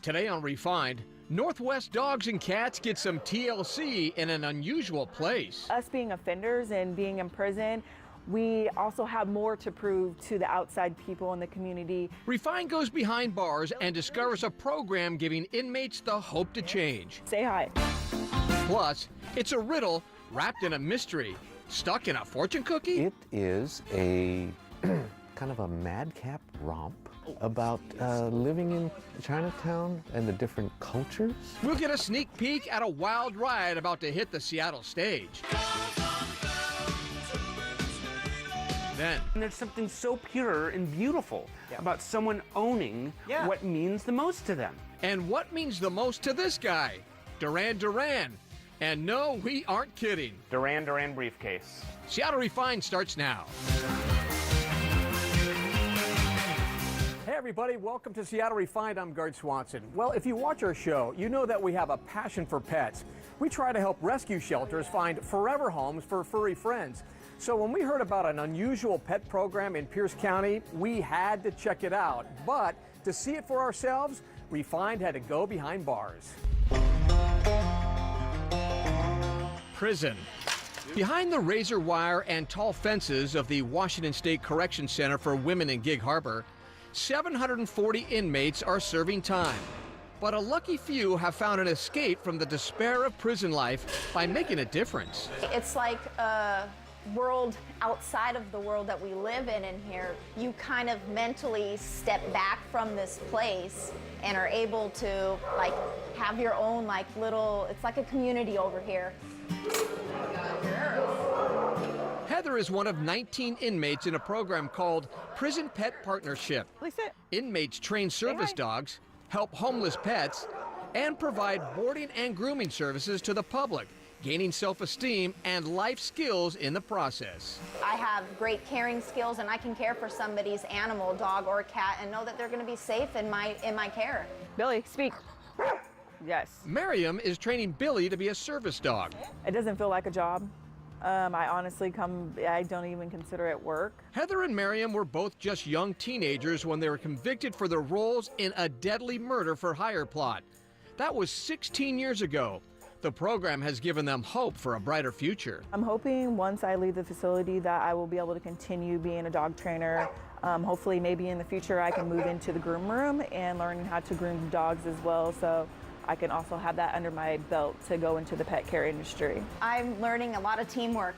Today on Refined, Northwest dogs and cats get some TLC in an unusual place. Us being offenders and being in prison, we also have more to prove to the outside people in the community. Refined goes behind bars and discovers a program giving inmates the hope to change. Say hi. Plus, it's a riddle wrapped in a mystery, stuck in a fortune cookie? It is a kind of a madcap romp about living in Chinatown and the different cultures. We'll get a sneak peek at a wild ride about to hit the Seattle stage. Then, And there's something so pure and beautiful about someone owning what means the most to them. and what means the most to this guy, Duran Duran. And no, we aren't kidding. Duran Duran briefcase. Seattle Refined starts now. Hey everybody, welcome to Seattle Refined. I'm Gard Swanson. Well, if you watch our show, you know that we have a passion for pets. We try to help rescue shelters find forever homes for furry friends. So when we heard about an unusual pet program in Pierce County, we had to check it out. But to see it for ourselves, Refined had to go behind bars. Prison. Behind the razor wire and tall fences of the Washington State Correction Center for Women in Gig Harbor, 740 inmates are serving time. But a lucky few have found an escape from the despair of prison life by making a difference. It's like a world outside of the world that we live in here. You kind of mentally step back from this place and are able to like have your own like little, it's like a community over here. Heather is one of 19 inmates in a program called Prison Pet Partnership. Inmates train service dogs, help homeless pets, and provide boarding and grooming services to the public, gaining self-esteem and life skills in the process. I have great caring skills and I can care for somebody's animal, dog or cat, and know that they're going to be safe in my care. Billy, speak. Yes. Miriam is training Billy to be a service dog. It doesn't feel like a job. I don't even consider it work. Heather and Miriam were both just young teenagers when they were convicted for their roles in a deadly murder for hire plot. That was 16 years ago. The program has given them hope for a brighter future. I'm hoping once I leave the facility that I will be able to continue being a dog trainer. Hopefully maybe in the future I can move into the groom room and learn how to groom dogs as well, so I can also have that under my belt to go into the pet care industry. I'm learning a lot of teamwork,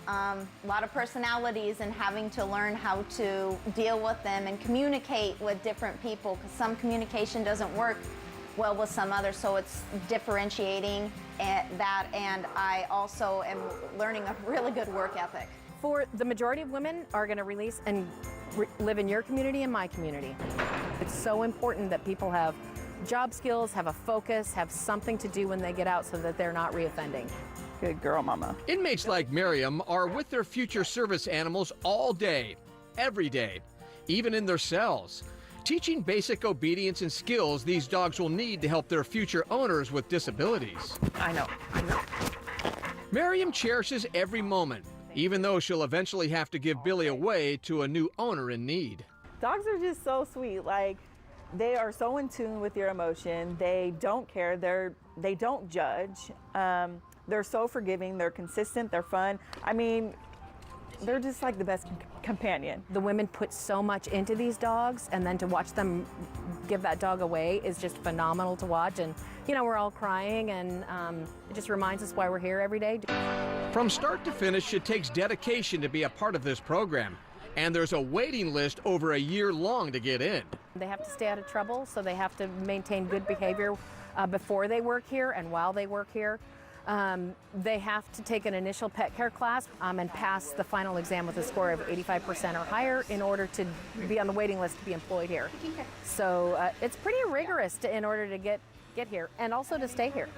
a lot of personalities, and having to learn how to deal with them and communicate with different people, because some communication doesn't work well with some others, so it's differentiating that, and I also am learning a really good work ethic. For the majority of women are going to release and live in your community and my community. It's so important that people have job skills, have a focus, have something to do when they get out so that they're not reoffending. Good girl, mama. Inmates like Miriam are with their future service animals all day, every day, even in their cells, teaching basic obedience and skills these dogs will need to help their future owners with disabilities. I know. Miriam cherishes every moment, even though she'll eventually have to give Billy away to a new owner in need. Dogs are just so sweet. Like, they are so in tune with your emotion. They don't care. They don't judge. They're so forgiving. They're consistent. They're fun. I mean, they're just like the best companion. The women put so much into these dogs, and then to watch them give that dog away is just phenomenal to watch. And, you know, we're all crying, and it just reminds us why we're here every day. From start to finish, it takes dedication to be a part of this program. And there's a waiting list over a year long to get in. They have to stay out of trouble, so they have to maintain good behavior before they work here and while they work here. They have to take an initial pet care class and pass the final exam with a score of 85% or higher in order to be on the waiting list to be employed here. So it's pretty rigorous in order to get here and also to stay here.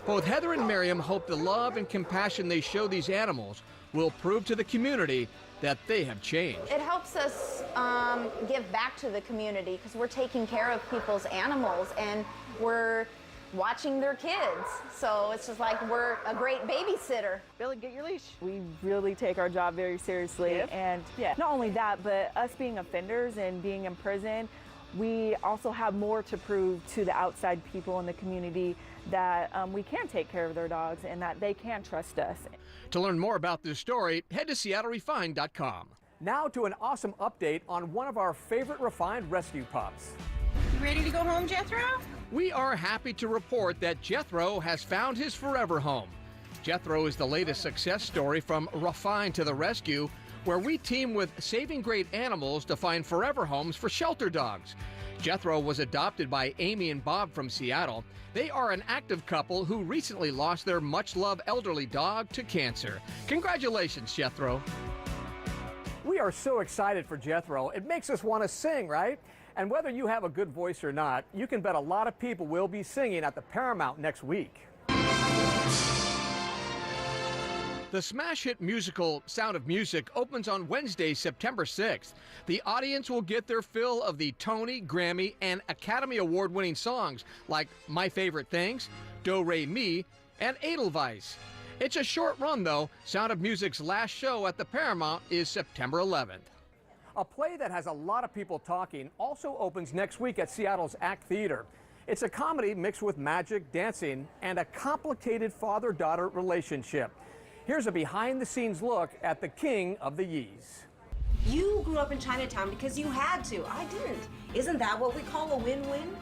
Both Heather and Miriam hope the love and compassion they show these animals will prove to the community that they have changed. It helps us give back to the community because we're taking care of people's animals and we're watching their kids. So it's just like we're a great babysitter. Billy, get your leash. We really take our job very seriously. Yep. And not only that, but us being offenders and being in prison, we also have more to prove to the outside people in the community that we can take care of their dogs and that they can trust us. To learn more about this story, head to SeattleRefined.com. Now to an awesome update on one of our favorite refined rescue pups. You ready to go home, Jethro? We are happy to report that Jethro has found his forever home. Jethro is the latest success story from Refined to the Rescue, where we team with Saving Great Animals to find forever homes for shelter dogs. Jethro was adopted by Amy and Bob from Seattle. They are an active couple who recently lost their much-loved elderly dog to cancer. Congratulations, Jethro. We are so excited for Jethro. It makes us want to sing, right? And whether you have a good voice or not, you can bet a lot of people will be singing at the Paramount next week. The smash hit musical Sound of Music opens on Wednesday, September 6th. The audience will get their fill of the Tony, Grammy, and Academy Award-winning songs like My Favorite Things, Do Re Mi, and Edelweiss. It's a short run, though. Sound of Music's last show at the Paramount is September 11th. A play that has a lot of people talking also opens next week at Seattle's Act Theater. It's a comedy mixed with magic, dancing, and a complicated father-daughter relationship. Here's a behind-the-scenes look at the King of the Yees. You grew up in Chinatown because you had to. I didn't. Isn't that what we call a win-win?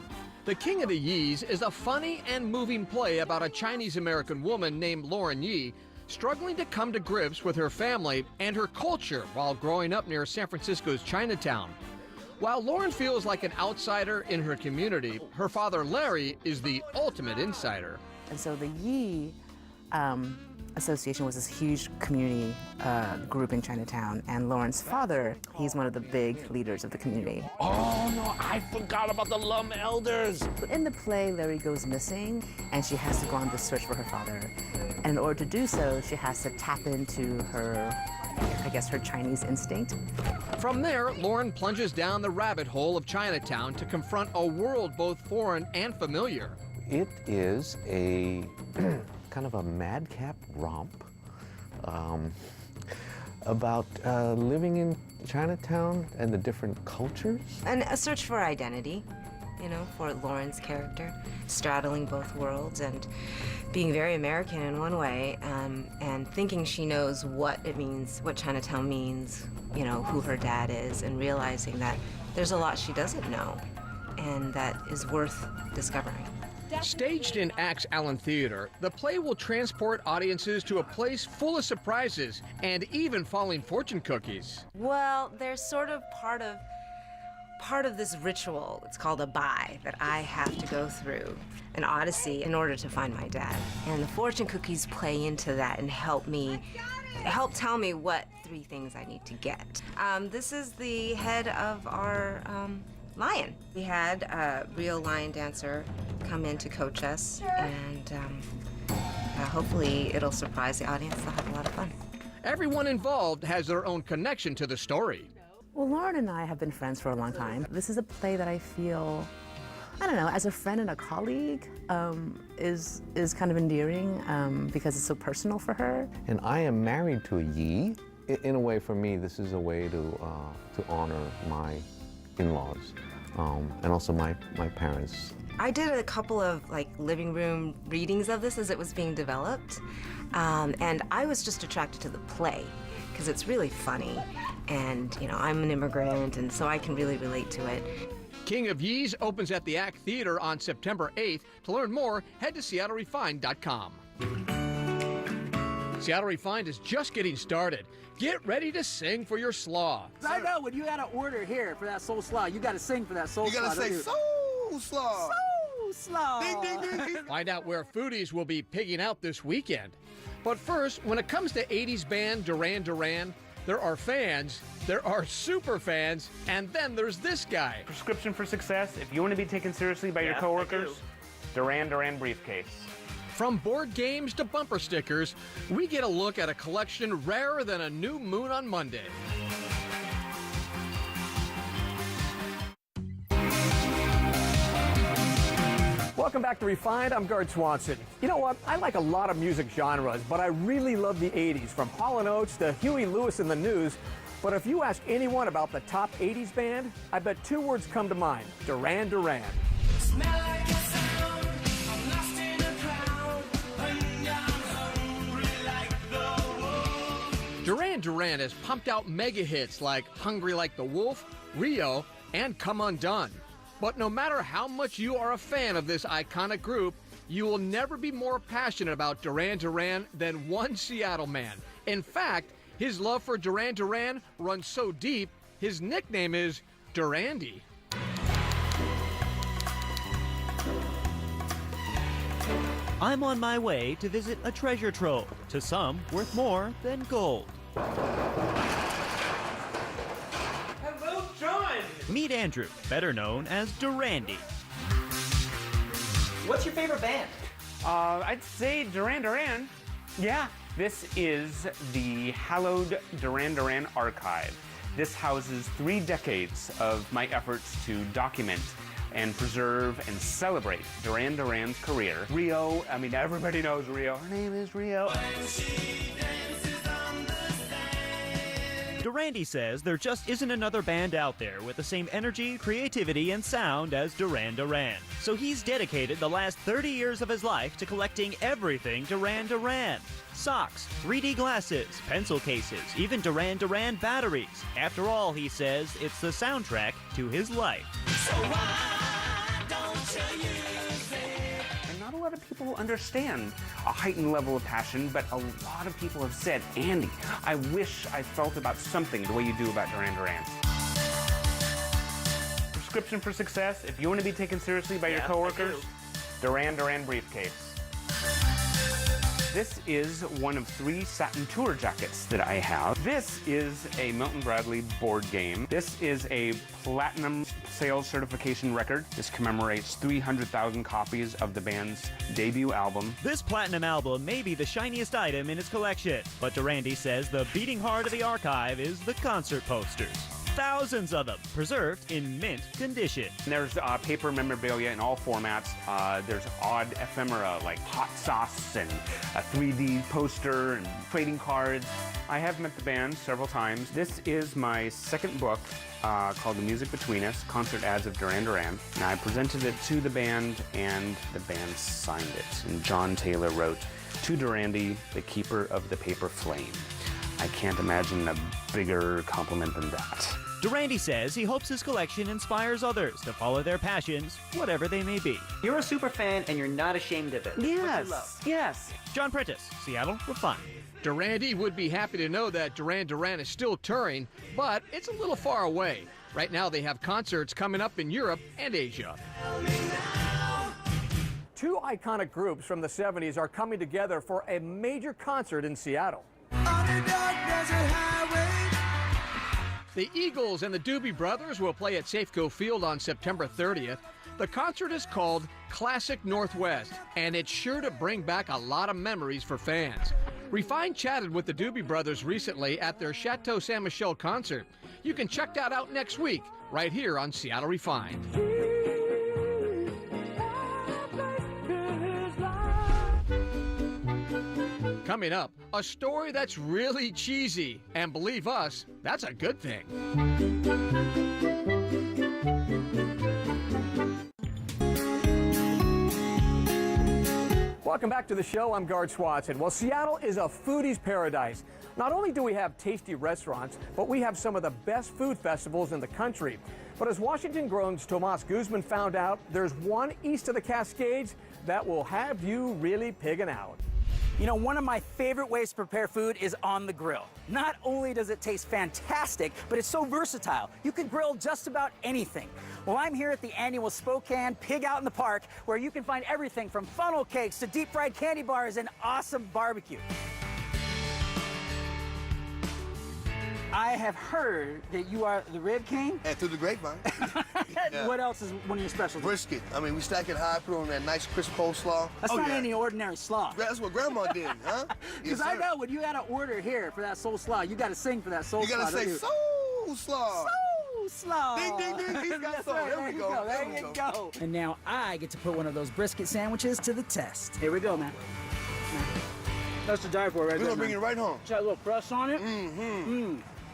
The King of the Yees is a funny and moving play about a Chinese-American woman named Lauren Yee struggling to come to grips with her family and her culture while growing up near San Francisco's Chinatown. While Lauren feels like an outsider in her community, her father Larry is the ultimate insider. And so the Yee Association was this huge community group in Chinatown, and Lauren's father, he's one of the big leaders of the community. Oh no, I forgot about the Lum Elders. In the play, Larry goes missing, and she has to go on this search for her father. And in order to do so, she has to tap into her, I guess, her Chinese instinct. From there, Lauren plunges down the rabbit hole of Chinatown to confront a world both foreign and familiar. It is a kind of a madcap romp about living in Chinatown and the different cultures. And a search for identity, you know, for Lauren's character, straddling both worlds and being very American in one way, and thinking she knows what it means, what Chinatown means, you know, who her dad is, and realizing that there's a lot she doesn't know and that is worth discovering. Staged in Axe Allen Theater, the play will transport audiences to a place full of surprises and even falling fortune cookies. Well, there's sort of part of this ritual. It's called a buy that I have to go through, an odyssey, in order to find my dad. And the fortune cookies play into that and help tell me what 3 things I need to get. This is the head of our lion. We had a real lion dancer come in to coach us, and hopefully it'll surprise the audience. They'll have a lot of fun. Everyone involved has their own connection to the story. Well, Lauren and I have been friends for a long time. This is a play that I feel, I don't know, as a friend and a colleague, is kind of endearing because it's so personal for her. And I am married to a Yee. In a way, for me, this is a way to honor my in-laws and also my parents. I did a couple of living room readings of this as it was being developed, and I was just attracted to the play because it's really funny, and you know, I'm an immigrant, and so I can really relate to it. King of Yees opens at the Act Theater on September 8th. To learn more, head to SeattleRefined.com. Seattle Refined is just getting started. Get ready to sing for your slaw. I know, when you got an order here for that soul slaw, you got to sing for that soul slaw. You got to say soul slaw. Soul slaw. Ding, ding, ding, ding. Find out where foodies will be pigging out this weekend. But first, when it comes to 80s band Duran Duran, there are fans, there are super fans, and then there's this guy. Prescription for success, if you want to be taken seriously by your coworkers, Duran Duran briefcase. From board games to bumper stickers, we get a look at a collection rarer than a new moon on Monday. Welcome back to Refined. I'm Gard Swanson. You know what? I like a lot of music genres, but I really love the 80s, from Hall & Oates to Huey Lewis and the News. But if you ask anyone about the top 80s band, I bet two words come to mind: Duran Duran. Duran Duran has pumped out mega hits like Hungry Like the Wolf, Rio, and Come Undone. But no matter how much you are a fan of this iconic group, you will never be more passionate about Duran Duran than one Seattle man. In fact, his love for Duran Duran runs so deep, his nickname is Durandy. I'm on my way to visit a treasure trove, to some worth more than gold. Hello, John! Meet Andrew, better known as Durandy. What's your favorite band? I'd say Duran Duran. Yeah, this is the hallowed Duran Duran archive. This houses 3 decades of my efforts to document and preserve and celebrate Duran Duran's career. Rio, I mean, everybody knows Rio. Her name is Rio. Durandy says there just isn't another band out there with the same energy, creativity, and sound as Duran Duran. So he's dedicated the last 30 years of his life to collecting everything Duran Duran. Socks, 3D glasses, pencil cases, even Duran Duran batteries. After all, he says, it's the soundtrack to his life. So why don't you use it? And not a lot of people understand a heightened level of passion, but a lot of people have said, Andy, I wish I felt about something the way you do about Duran Duran. Prescription for success, if you want to be taken seriously by your coworkers, Duran Duran briefcase. This is one of 3 satin tour jackets that I have. This is a Milton Bradley board game. This is a platinum sales certification record. This commemorates 300,000 copies of the band's debut album. This platinum album may be the shiniest item in his collection, but Durandy says the beating heart of the archive is the concert posters. Thousands of them, preserved in mint condition. There's paper memorabilia in all formats. There's odd ephemera like hot sauce and a 3D poster and trading cards. I have met the band several times. This is my 2nd book called The Music Between Us, Concert Ads of Duran Duran. And I presented it to the band and the band signed it. And John Taylor wrote, "To Durandy, the keeper of the paper flame." I can't imagine a bigger compliment than that. Durandy says he hopes his collection inspires others to follow their passions, whatever they may be. You're a super fan and you're not ashamed of it. That's what you love. Yes. John Prentice, Seattle Refined. Durandy would be happy to know that Duran Duran is still touring, but it's a little far away. Right now they have concerts coming up in Europe and Asia. 2 iconic groups from the 70s are coming together for a major concert in Seattle. The Eagles and the Doobie Brothers will play at Safeco Field on September 30th. The concert is called Classic Northwest, and it's sure to bring back a lot of memories for fans. Refined chatted with the Doobie Brothers recently at their Chateau Saint Michel concert. You can check that out next week, right here on Seattle Refined. Coming up, a story that's really cheesy, and believe us, that's a good thing. Welcome back to the show. I'm Gard Swanson. Well, Seattle is a foodie's paradise. Not only do we have tasty restaurants, but we have some of the best food festivals in the country. But as Washington-grown's Tomas Guzman found out, there's one east of the Cascades that will have you really pigging out. You know, one of my favorite ways to prepare food is on the grill. Not only does it taste fantastic, but it's so versatile. You can grill just about anything. Well, I'm here at the annual Spokane Pig Out in the Park, where you can find everything from funnel cakes to deep fried candy bars and awesome barbecue. I have heard that you are the Rib King. And through the grapevine. Yeah. What else is one of your specialties? Brisket. I mean, we stack it high, put on that nice crisp coleslaw. That's not any ordinary slaw. That's what Grandma did, huh? Because Yes, I know when you got to order here for that soul slaw, you got to sing for that soul slaw. You gotta say soul slaw. Soul slaw. Ding, ding, ding. He's got That's soul. right. There we go. There you go. And now I get to put one of those brisket sandwiches to the test. Here we go, man. That's to die for right there. We're gonna bring it right home. Got a little crust on it.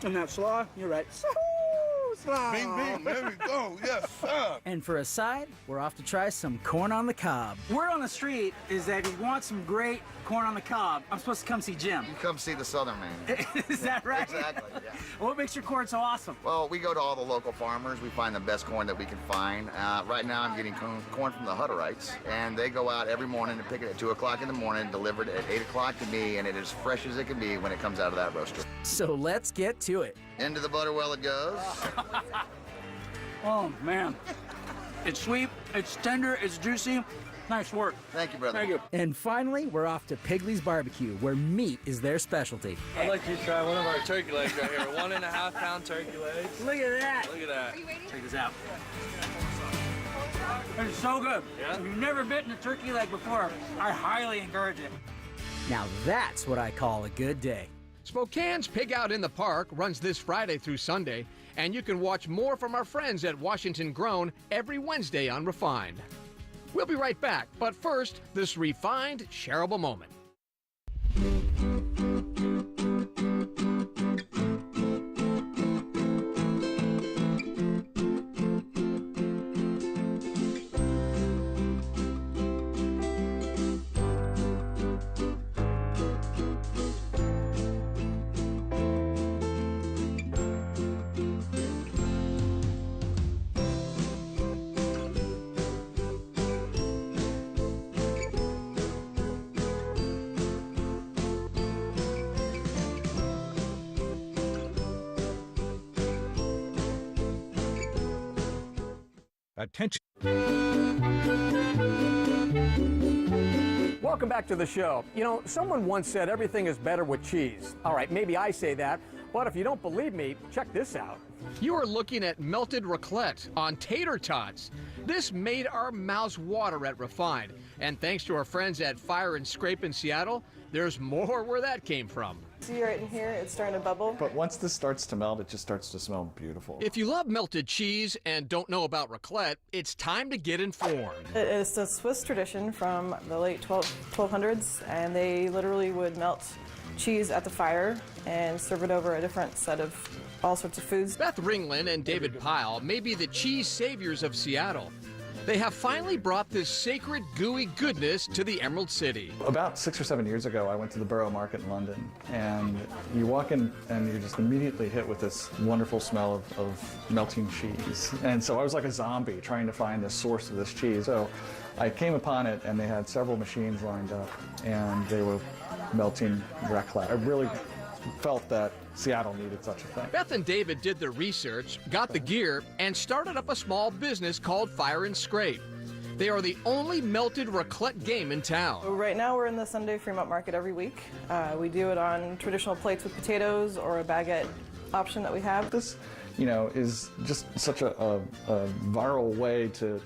And that slaw, you're right. Slaw. Bing, bing, there we go. Yes, sir. And for a side, we're off to try some corn on the cob. Word on the street is that if you want some great corn on the cob, I'm supposed to come see Jim. You come see the Southern man. Is that right? Exactly, yeah. What makes your corn so awesome? Well, we go to all the local farmers. We find the best corn that we can find. Right now, I'm getting corn from the Hutterites, and they go out every morning and pick it at 2 o'clock in the morning, delivered at 8 o'clock to me, and it is as fresh as it can be when it comes out of that roaster. So let's get to it. Into the butter well it goes. Oh, man. It's sweet, it's tender, it's juicy. Nice work. Thank you, brother. Thank you. And finally, we're off to Piggly's Barbecue, where meat is their specialty. I'd like you to try one of our turkey legs right here. 1.5 pound turkey legs. Look at that. Look at that. Check this out. It's so good. Yeah? If you've never bitten a turkey leg before, I highly encourage it. Now that's what I call a good day. Spokane's Pig Out in the Park runs this Friday through Sunday, and you can watch more from our friends at Washington Grown every Wednesday on Refined. We'll be right back, but first, this Refined Shareable moment. Attention. Welcome back to the show. You know, someone once said everything is better with cheese. All right, maybe I say that, but if you don't believe me, check this out. You are looking at melted raclette on tater tots. This made our mouths water at Refined. And thanks to our friends at Fire and Scrape in Seattle, there's more where that came from. See right in here, it's starting to bubble. But once this starts to melt, it just starts to smell beautiful. If you love melted cheese and don't know about raclette, it's time to get informed. It's a Swiss tradition from the late 1200s, and they literally would melt cheese at the fire and serve it over a different set of all sorts of foods. Beth Ringland and David Pyle may be the cheese saviors of Seattle. They have finally brought this sacred, gooey goodness to the Emerald City. About 6 or 7 years ago, I went to the Borough Market in London, and you walk in and you're just immediately hit with this wonderful smell of melting cheese. And so I was like a zombie trying to find the source of this cheese. So I came upon it, and they had several machines lined up, and they were melting raclette. I really felt that Seattle needed such a thing. Beth and David did the research, got the gear, and started up a small business called Fire and Scrape. They are the only melted raclette game in town. Right now we're in the Sunday Fremont Market every week. We do it on traditional plates with potatoes or a baguette option that we have. This, you know, is just such a viral way to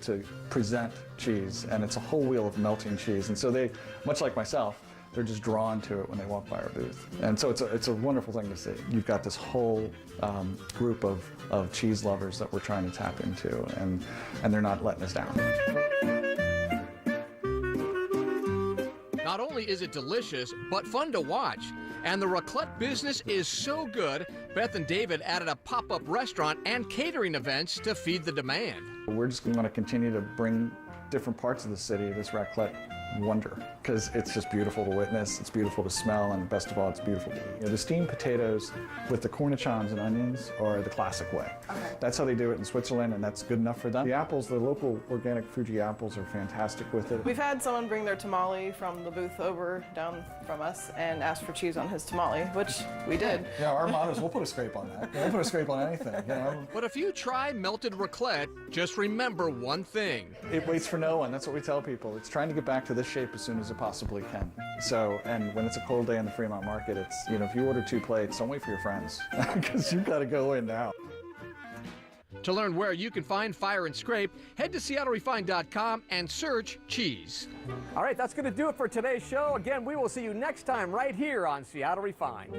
present cheese, and it's a whole wheel of melting cheese. And so they, much like myself, they're just drawn to it when they walk by our booth. And so it's a wonderful thing to see. You've got this whole group of cheese lovers that we're trying to tap into, and they're not letting us down. Not only is it delicious, but fun to watch. And the raclette business is so good, Beth and David added a pop-up restaurant and catering events to feed the demand. We're just going to continue to bring different parts of the city this raclette wonder, because it's just beautiful to witness, it's beautiful to smell, and best of all, it's beautiful to eat. You know, the steamed potatoes with the cornichons and onions are the classic way. That's how they do it in Switzerland, and that's good enough for them. The apples, the local organic Fuji apples, are fantastic with it. We've had someone bring their tamale from the booth over down from us and ask for cheese on his tamale, which we did. Yeah, our motto is we'll put a scrape on that. We'll put a scrape on anything, you know? But if you try melted raclette, just remember one thing. It waits for no one. That's what we tell people. It's trying to get back to this shape as soon as it possibly can. So, and when it's a cold day in the Fremont Market, it's, you know, if you order 2 plates, don't wait for your friends, because you've got to go in now. To learn where you can find Fire and Scrape, head to SeattleRefined.com and search cheese. All right, that's going to do it for today's show. Again, we will see you next time right here on Seattle Refined.